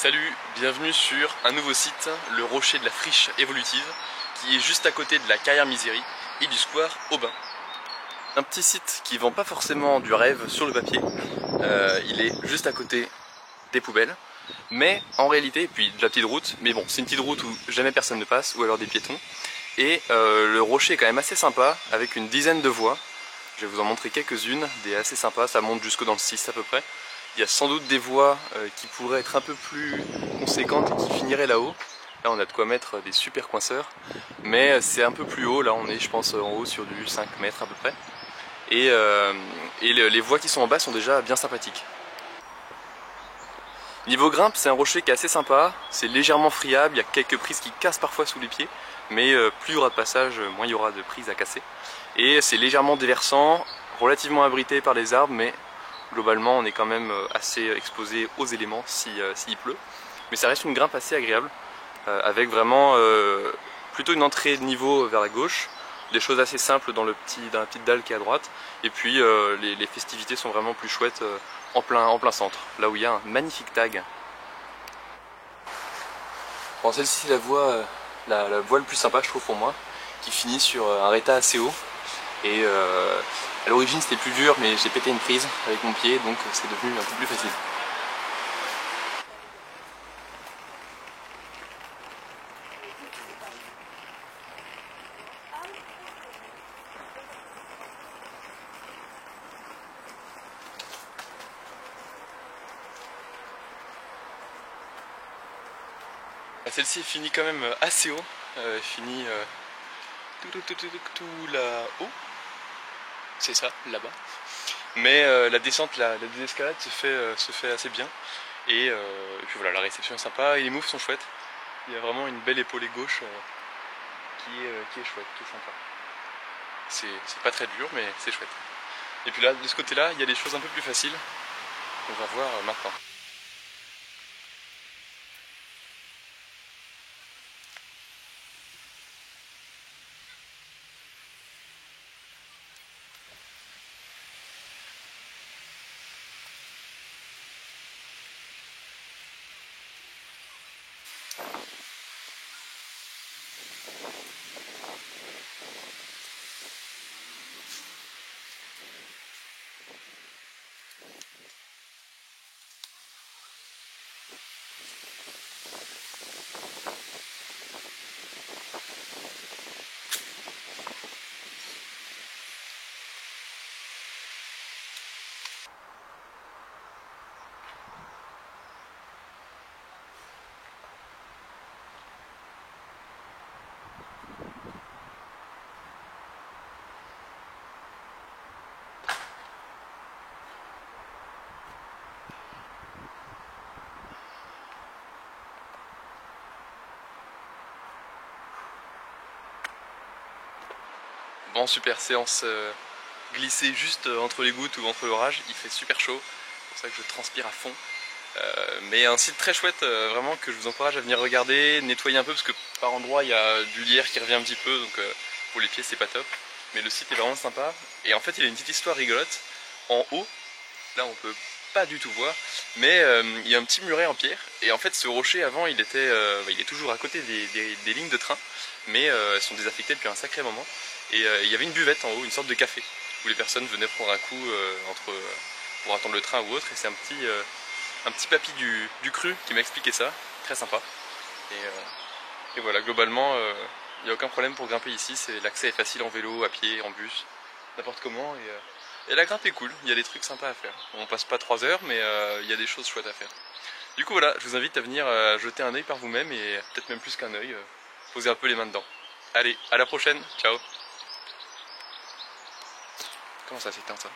Salut, bienvenue sur un nouveau site, le Rocher de la Friche Évolutive, qui est juste à côté de la Carrière Misery et du square Aubin. Un petit site qui vend pas forcément du rêve sur le papier, il est juste à côté des poubelles, mais en réalité, et puis de la petite route, mais bon, c'est une petite route où jamais personne ne passe, ou alors des piétons, et le rocher est quand même assez sympa, avec une dizaine de voies. Je vais vous en montrer quelques-unes, des assez sympas, ça monte jusque dans le 6 à peu près. Il y a sans doute des voies qui pourraient être un peu plus conséquentes et qui finiraient là-haut. Là on a de quoi mettre des super coinceurs, mais c'est un peu plus haut, là on est je pense en haut sur du 5 mètres à peu près. Et les voies qui sont en bas sont déjà bien sympathiques. Niveau grimpe, c'est un rocher qui est assez sympa, c'est légèrement friable, il y a quelques prises qui cassent parfois sous les pieds, mais plus il y aura de passage, moins il y aura de prises à casser. Et c'est légèrement déversant, relativement abrité par les arbres, mais globalement on est quand même assez exposé aux éléments s'il pleut. Mais ça reste une grimpe assez agréable, avec vraiment plutôt une entrée de niveau vers la gauche, des choses assez simples dans la petite dalle qui est à droite, et puis les festivités sont vraiment plus chouettes en plein centre, là où il y a un magnifique tag. Bon, celle-ci c'est la voie la plus sympa je trouve pour moi, qui finit sur un réta assez haut, et à l'origine c'était plus dur mais j'ai pété une prise avec mon pied, donc c'est devenu un peu plus facile. Celle-ci finit quand même assez haut, finit tout là-haut, c'est ça, là-bas. Mais la descente, la désescalade se fait assez bien. Et puis voilà, la réception est sympa et les moves sont chouettes. Il y a vraiment une belle épaulée gauche qui est chouette, qui est sympa. C'est pas très dur, mais c'est chouette. Et puis là, de ce côté-là, il y a des choses un peu plus faciles. On va voir maintenant. Bon, super séance glissée juste entre les gouttes ou entre l'orage, il fait super chaud, c'est pour ça que je transpire à fond. Mais un site très chouette, vraiment que je vous encourage à venir regarder, nettoyer un peu parce que par endroits il y a du lierre qui revient un petit peu, donc pour les pieds c'est pas top. Mais le site est vraiment sympa, et en fait il a une petite histoire rigolote. En haut, là on peut pas du tout voir, mais il y a un petit muret en pierre, et en fait ce rocher avant il est toujours à côté des lignes de train, mais elles sont désaffectées depuis un sacré moment. Et il y avait une buvette en haut, une sorte de café, où les personnes venaient prendre un coup pour attendre le train ou autre, et c'est un petit papy du cru qui m'a expliqué ça, très sympa. Et voilà, globalement, il n'y a aucun problème pour grimper ici, l'accès est facile en vélo, à pied, en bus, n'importe comment, et la grimpe est cool, il y a des trucs sympas à faire. On passe pas 3 heures, mais il y a des choses chouettes à faire. Du coup voilà, je vous invite à venir jeter un œil par vous-même, et peut-être même plus qu'un œil, poser un peu les mains dedans. Allez, à la prochaine, ciao. Comment ça s'éteint ça?